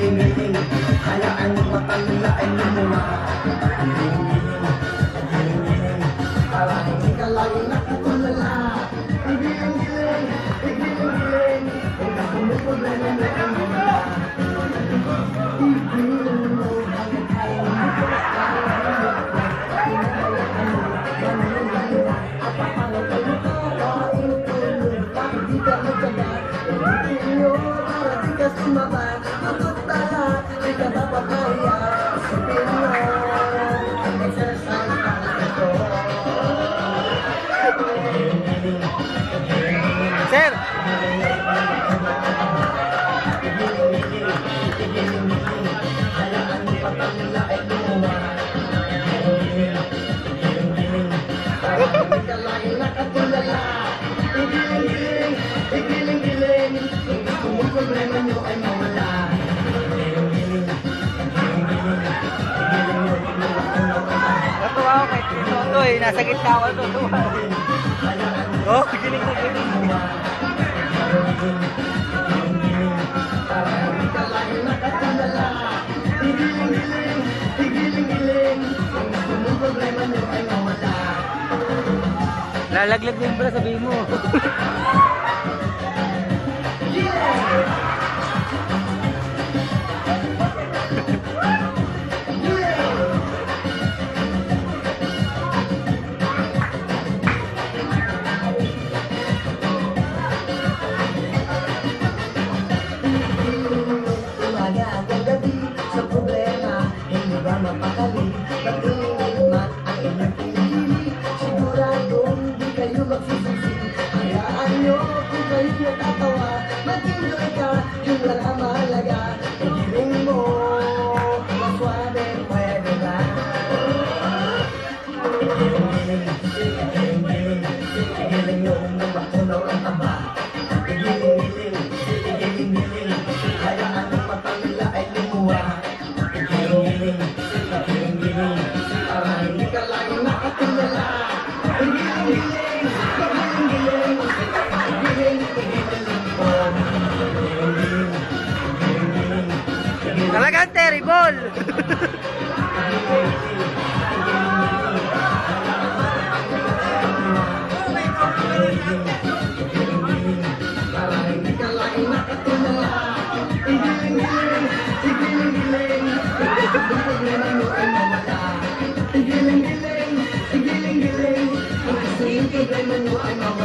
Giling-giling, hayaan mo matalala ay lumuha. Giling-giling, parang hindi ka lagi nakatulala. Giling-giling, giling-giling, kung ako may problema na ang mawala. Giling mo hanggang kaya mo. Sumabat, abot lahat, di ka dapat kaya. Isipin mo, ang exercise na ito. Sir! Hayaan mo patanila ay lumuha. Parang hindi ka laging nakatulala. Igiling-giling, igiling-giling, kung ang problema nyo ay mawala. Natuwa ako kay Toto eh. Nasa gitna ako ito. Oh, giling na giling. Parang hindi ka laging nakatulala. Igiling-giling, igiling-giling, kung ang problema nyo ay mawala. Lalaglag din pala, sabihin mo. Umaga hanggang gabi sa problema, hindi ba mapakali? Pag-iinit man ang inyong pinili, siguradong di kayo magsisisi. Hayaan nyo kung kayo'y natatawa, mag-enjoy ka, yun lang ang mahalaga. Igiling mo, maswabe, pwede ba? Igiling, igiling, igiling yung mamakunaw ang taba. Igiling, igiling, hayaan mo matanila ay lumuha. Igiling, igiling, para hindi ka lagi nakatulala. Igiling, igiling, igiling, igiling po. Igiling, igiling, igiling. Talagang terrible! Parang hindi ka laging nakatulala. Igiling-giling, igiling-giling, kung problema mo ay mawala. Igiling-giling, igiling-giling, kung gusto yung problema mo ay mawala.